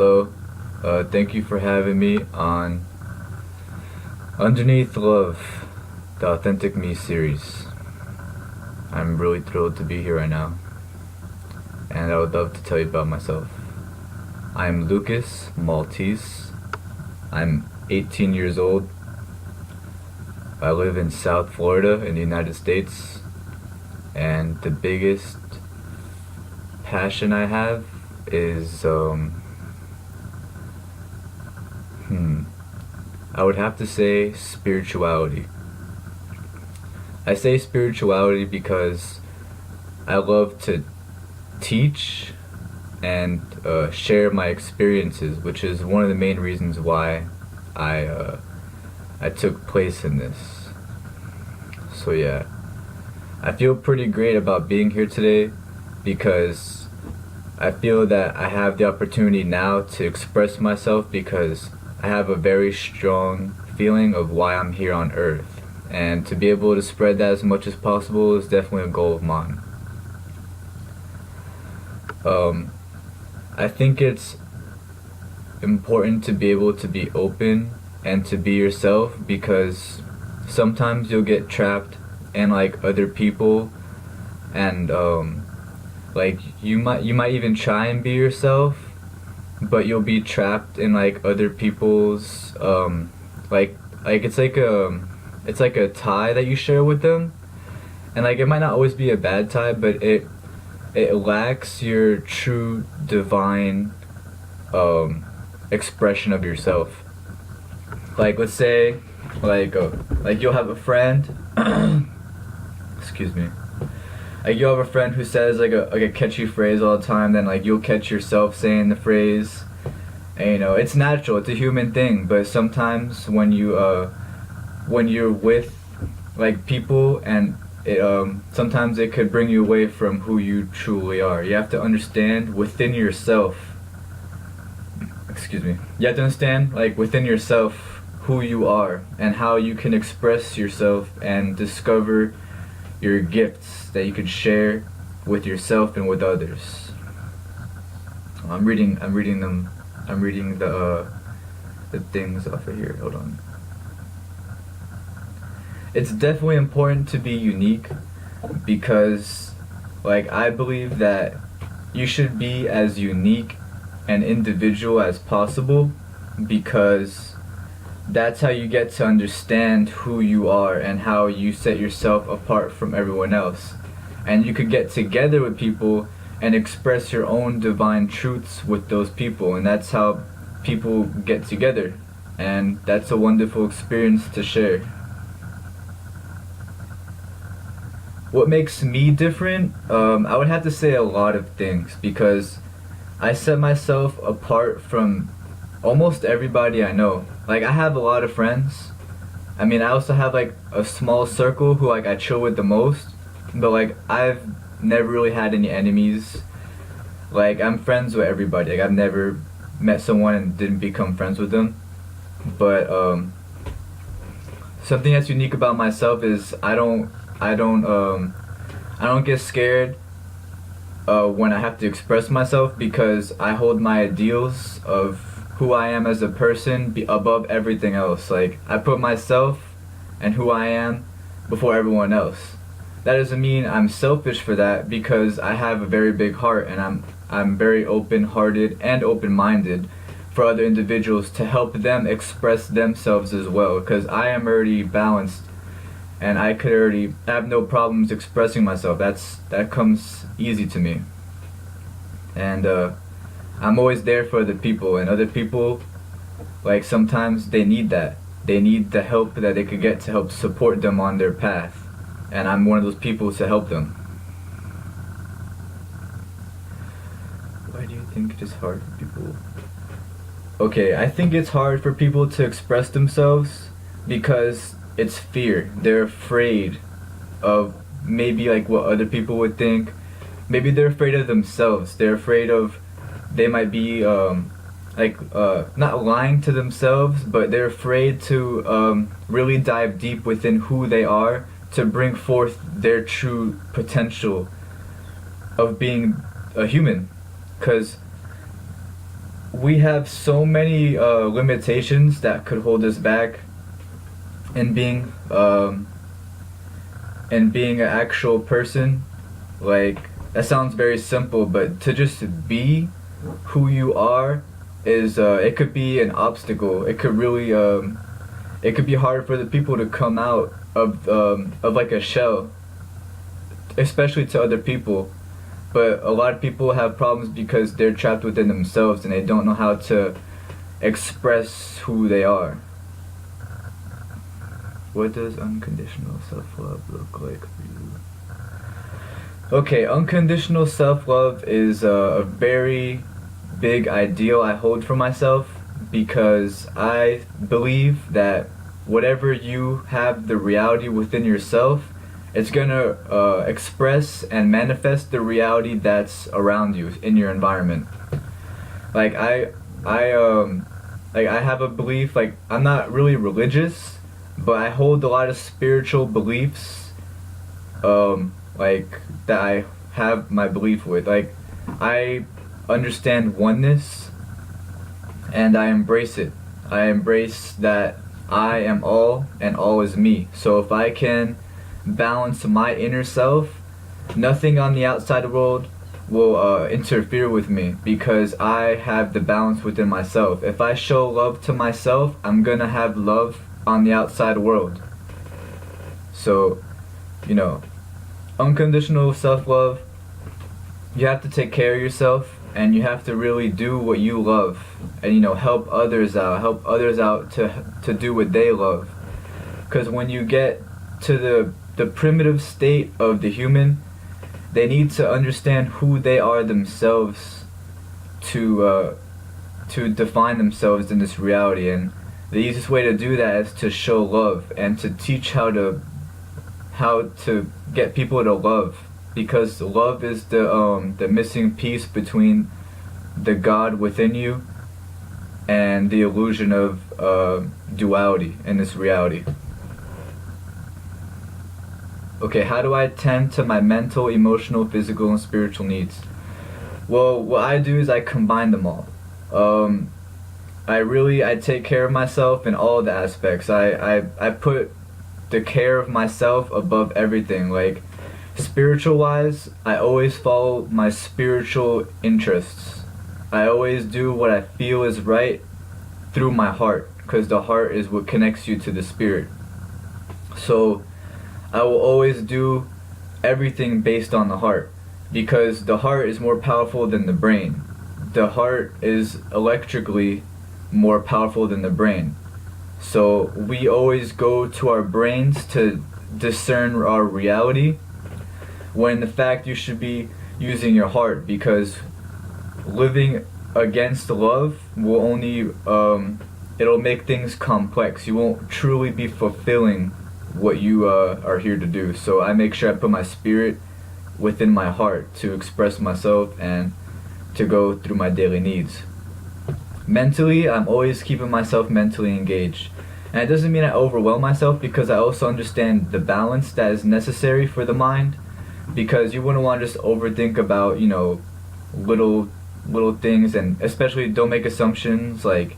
Hello. Thank you for having me on Underneath Love, the Authentic Me series. I'm really thrilled to be here right now, and I would love to tell you about myself. I'm Lucas Maltese. I'm 18 years old. I live in South Florida in the United States, and the biggest passion I have is I would have to say spirituality. I say spirituality because I love to teach and share my experiences, which is one of the main reasons why I took place in this. So yeah, I feel pretty great about being here today because I feel that I have the opportunity now to express myself because I have a very strong feeling of why I'm here on Earth. And to be able to spread that as much as possible is definitely a goal of mine. I think it's important to be able to be open and to be yourself because sometimes you'll get trapped in like other people and like you might even try and be yourself, but you'll be trapped in like other people's like it's like a tie that you share with them, and like it might not always be a bad tie, but it lacks your true divine expression of yourself. Like let's say like you'll have a friend excuse me, like you'll have a friend who says like a catchy phrase all the time, then like you'll catch yourself saying the phrase, and you know it's natural, it's a human thing. But sometimes when you're with like people and it sometimes it could bring you away from who you truly are. You have to understand within yourself, excuse me, you have to understand like within yourself who you are and how you can express yourself and discover your gifts that you can share with yourself and with others. I'm reading the things off of here. Hold on. It's definitely important to be unique because like I believe that you should be as unique and individual as possible because that's how you get to understand who you are and how you set yourself apart from everyone else. And you could get together with people and express your own divine truths with those people, and that's how people get together, and that's a wonderful experience to share. What makes me different? I would have to say a lot of things because I set myself apart from almost everybody I know. Like I have a lot of friends. I mean, I also have like a small circle who like I chill with the most, but like I've never really had any enemies. Like I'm friends with everybody. Like I've never met someone and didn't become friends with them. But something that's unique about myself is I don't get scared when I have to express myself because I hold my ideals of who I am as a person above everything else. Like I put myself and who I am before everyone else. That doesn't mean I'm selfish for that because I have a very big heart and I'm very open-hearted and open-minded for other individuals to help them express themselves as well because I am already balanced and I have no problems expressing myself. That comes easy to me. And I'm always there for other people, and other people, like sometimes they need that. They need the help that they could get to help support them on their path. And I'm one of those people to help them. Why do you think it is hard for people? Okay, I think it's hard for people to express themselves because it's fear. They're afraid of maybe like what other people would think. Maybe they're afraid of themselves. They're afraid of they might be not lying to themselves, but they're afraid to really dive deep within who they are to bring forth their true potential of being a human. Because we have so many limitations that could hold us back in being an actual person. Like, that sounds very simple, but to just be who you are is it could be an obstacle. It could really it could be hard for the people to come out of like a shell, especially to other people. But a lot of people have problems because they're trapped within themselves and they don't know how to express who they are. What does unconditional self-love look like for you? Okay, unconditional self-love is a very big ideal I hold for myself, because I believe that whatever you have the reality within yourself, it's gonna express and manifest the reality that's around you in your environment. Like I have a belief. Like, I'm not really religious, but I hold a lot of spiritual beliefs. Like, that I have my belief with. Like, I understand oneness, and I embrace it. I embrace that I am all and all is me. So if I can balance my inner self, nothing on the outside world will interfere with me, because I have the balance within myself. If I show love to myself, I'm gonna have love on the outside world. So, unconditional self-love, you have to take care of yourself, and you have to really do what you love, and help others out to do what they love. Because when you get to the primitive state of the human, they need to understand who they are themselves to define themselves in this reality. And the easiest way to do that is to show love and to teach how to get people to love, because love is the missing piece between the God within you and the illusion of duality in this reality. Okay, how do I tend to my mental, emotional, physical, and spiritual needs? Well, what I do is I combine them all. I take care of myself in all the aspects. I put the care of myself above everything. Like, spiritual wise, I always follow my spiritual interests. I always do what I feel is right through my heart, because the heart is what connects you to the spirit. So I will always do everything based on the heart, because the heart is more powerful than the brain. The heart is electrically more powerful than the brain. So we always go to our brains to discern our reality, when in fact you should be using your heart, because living against love will only it'll make things complex. You won't truly be fulfilling what you are here to do. So I make sure I put my spirit within my heart to express myself and to go through my daily needs. Mentally, I'm always keeping myself mentally engaged. And it doesn't mean I overwhelm myself, because I also understand the balance that is necessary for the mind, because you wouldn't want to just overthink about, little things, and especially don't make assumptions. Like,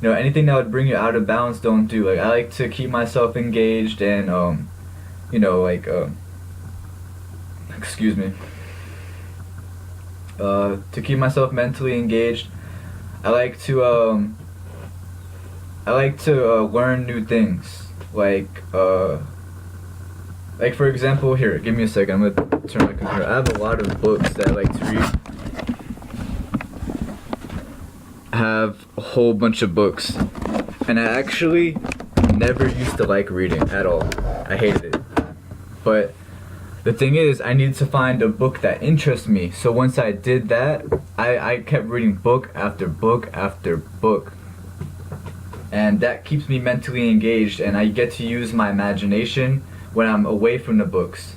anything that would bring you out of balance, don't do. Like, I like to keep myself engaged and excuse me. To keep myself mentally engaged, I like to learn new things. Like for example, here, give me a second. I'm gonna turn my computer. I have a lot of books that I like to read. I have a whole bunch of books, and I actually never used to like reading at all. I hated it. But the thing is, I needed to find a book that interests me. So once I did that, I kept reading book after book after book. And that keeps me mentally engaged, and I get to use my imagination when I'm away from the books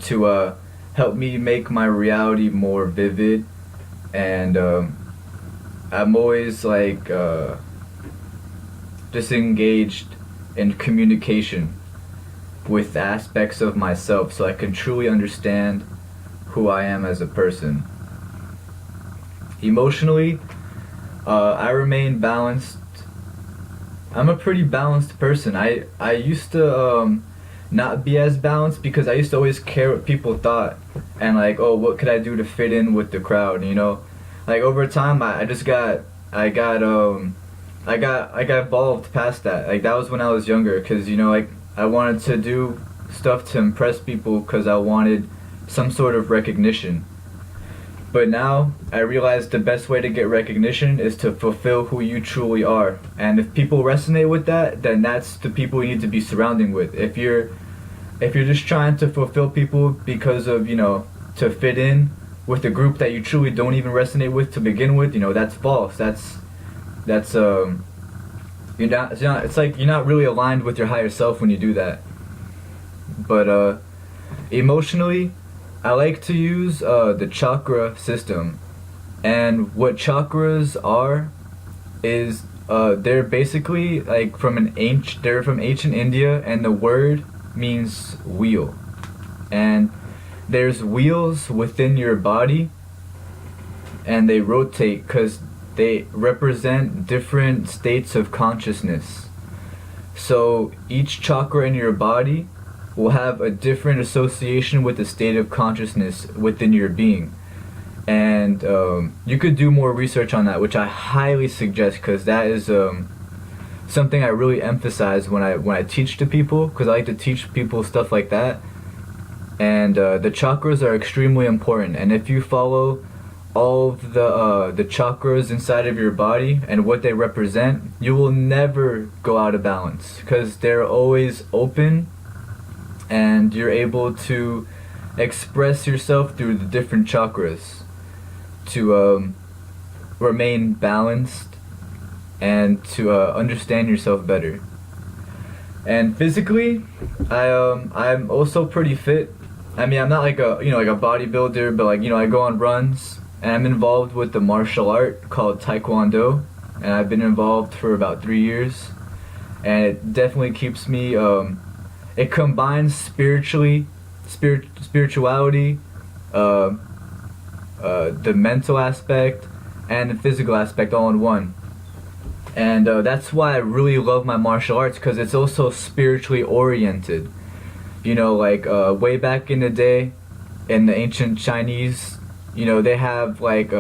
to help me make my reality more vivid. And I'm always just engaged in communication with aspects of myself, so I can truly understand who I am as a person. Emotionally, I remain balanced. I'm a pretty balanced person. I used to not be as balanced because I used to always care what people thought and like, oh, what could I do to fit in with the crowd, you know? Like over time, I just got I got I got evolved past that. Like that was when I was younger, cause you know like I wanted to do stuff to impress people, cause I wanted some sort of recognition. But now I realize the best way to get recognition is to fulfill who you truly are. And if people resonate with that, then that's the people you need to be surrounding with. If you're just trying to fulfill people because of, you know, to fit in with a group that you truly don't even resonate with to begin with, you know, that's false. That's it's like you're not really aligned with your higher self when you do that. But emotionally, I like to use the chakra system. And what chakras are is they're basically like they're from ancient India, and the word means wheel. And there's wheels within your body, and they rotate because they represent different states of consciousness. So each chakra in your body will have a different association with the state of consciousness within your being. And you could do more research on that, which I highly suggest, because that is something I really emphasize when I teach to people, because I like to teach people stuff like that. And the chakras are extremely important, and if you follow all of the chakras inside of your body and what they represent, you will never go out of balance, because they're always open, and you're able to express yourself through the different chakras to remain balanced and to understand yourself better. And physically, I'm also pretty fit. I mean, I'm not like a like a bodybuilder, but like I go on runs, and I'm involved with the martial art called Taekwondo, and I've been involved for about 3 years, and it definitely keeps me. It combines spirituality, the mental aspect, and the physical aspect all in one. And that's why I really love my martial arts, because it's also spiritually oriented. You know, like way back in the day, in the ancient Chinese, they have like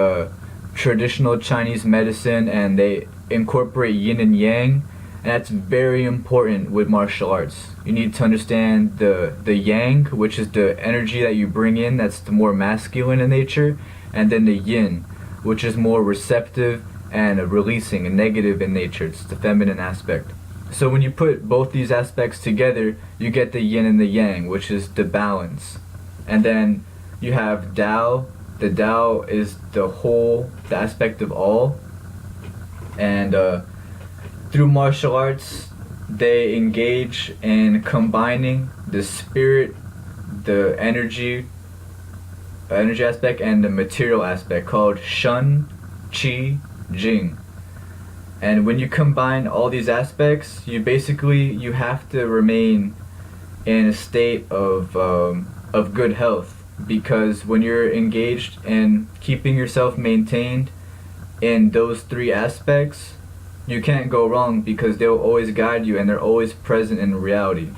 traditional Chinese medicine, and they incorporate yin and yang, and that's very important with martial arts. You need to understand the yang, which is the energy that you bring in, that's the more masculine in nature, and then the yin, which is more receptive and releasing and negative in nature. It's the feminine aspect. So when you put both these aspects together, you get the yin and the yang, which is the balance. And then you have Tao. The Tao is the whole, the aspect of all. And through martial arts, they engage in combining the spirit, the energy aspect, and the material aspect, called Shun, Qi, Jing. And when you combine all these aspects, you have to remain in a state of good health, because when you're engaged in keeping yourself maintained in those three aspects, you can't go wrong, because they'll always guide you and they're always present in reality.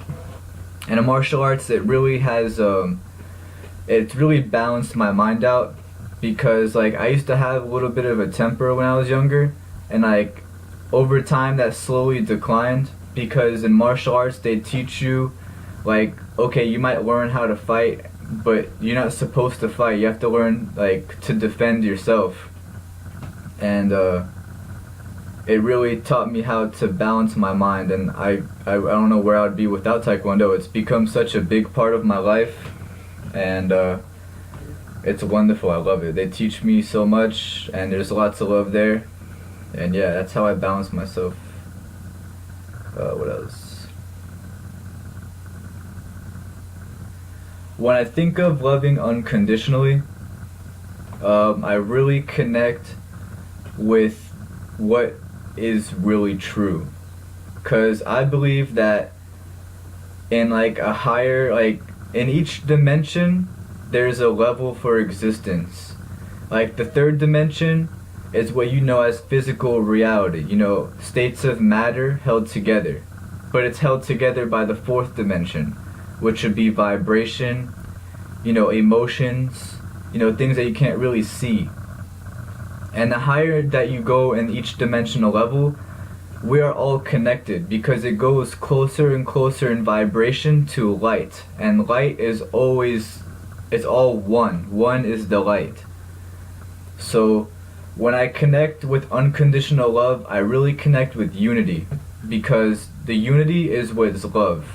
And in martial arts, it really has it's really balanced my mind out, because like I used to have a little bit of a temper when I was younger, and like over time that slowly declined, because in martial arts they teach you like, okay, you might learn how to fight, but you're not supposed to fight. You have to learn like to defend yourself. And it really taught me how to balance my mind, and I don't know where I would be without Taekwondo. It's become such a big part of my life, and it's wonderful. I love it. They teach me so much, and there's lots of love there. And yeah, that's how I balance myself. What else? When I think of loving unconditionally, I really connect with what is really true. Because I believe that in like a higher, like in each dimension, there's a level for existence. Like the third dimension is what you know as physical reality, states of matter held together. But it's held together by the fourth dimension, which would be vibration, emotions, things that you can't really see. And the higher that you go in each dimensional level, we are all connected because it goes closer and closer in vibration to light. And light is always, it's all one. One is the light. So when I connect with unconditional love, I really connect with unity because the unity is what is love.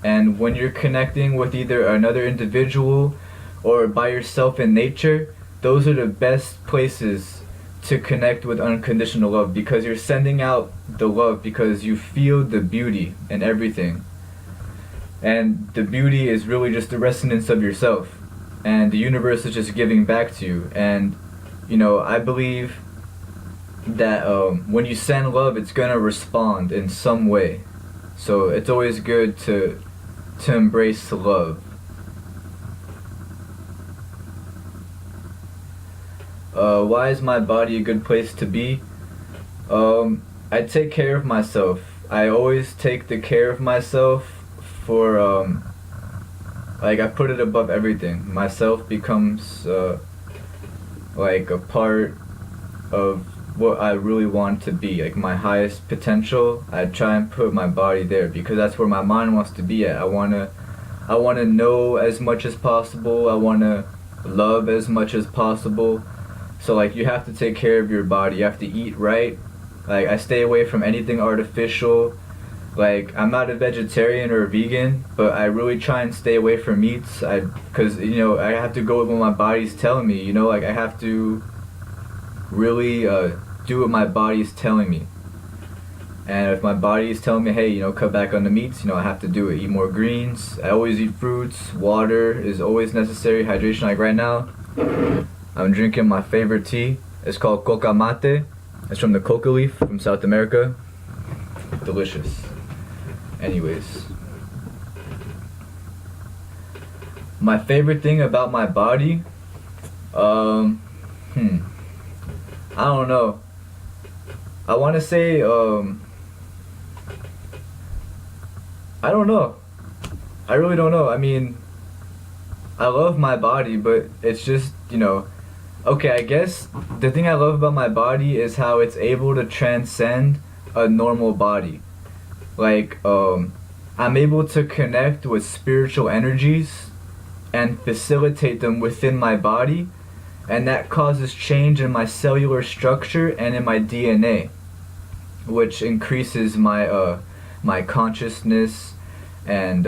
And when you're connecting with either another individual or by yourself in nature, those are the best places to connect with unconditional love because you're sending out the love because you feel the beauty in everything. And the beauty is really just the resonance of yourself. And the universe is just giving back to you. And, I believe that when you send love, it's going to respond in some way. So it's always good to embrace love. Why is my body a good place to be? I take care of myself. I always take the care of myself for, I put it above everything. Myself becomes, a part of what I really want to be. Like my highest potential, I try and put my body there because that's where my mind wants to be at. I wanna know as much as possible. I wanna love as much as possible. So you have to take care of your body. You have to eat right. I stay away from anything artificial. I'm not a vegetarian or a vegan, but I really try and stay away from meats. Because I have to go with what my body's telling me. I have to really do what my body's telling me. And if my body is telling me, hey, cut back on the meats, I have to do it. Eat more greens. I always eat fruits. Water is always necessary. Hydration. Like right now, I'm drinking my favorite tea. It's called coca mate. It's from the coca leaf from South America. Delicious. Anyways. My favorite thing about my body, I don't know. I want to say, I don't know. I really don't know. I mean, I love my body, but it's just, okay, I guess the thing I love about my body is how it's able to transcend a normal body. I'm able to connect with spiritual energies and facilitate them within my body, and that causes change in my cellular structure and in my DNA, which increases my consciousness and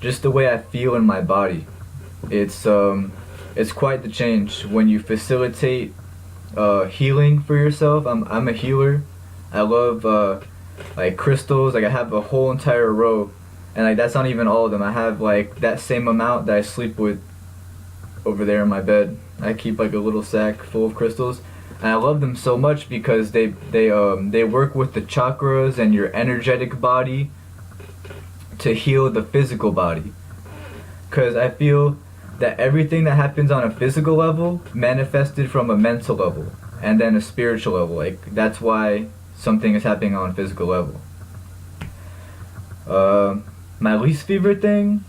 just the way I feel in my body. It's quite the change when you facilitate healing for yourself. I'm a healer. I love crystals. I have a whole entire row, and that's not even all of them. I have that same amount that I sleep with over there in my bed. I keep a little sack full of crystals, and I love them so much because they work with the chakras and your energetic body to heal the physical body. Because I feel that everything that happens on a physical level manifested from a mental level and then a spiritual level. That's why something is happening on a physical level. My least favorite thing,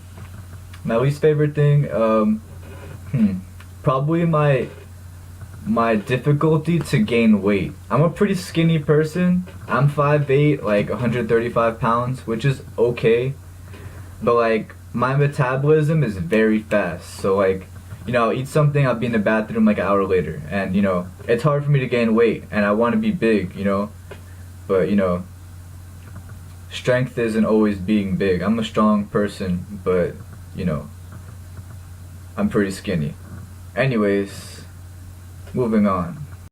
probably my difficulty to gain weight. I'm a pretty skinny person. I'm 5'8", 135 pounds, which is okay. But my metabolism is very fast. So I'll eat something, I'll be in the bathroom an hour later. And it's hard for me to gain weight, and I want to be big, But strength isn't always being big. I'm a strong person, but I'm pretty skinny. Anyways, moving on.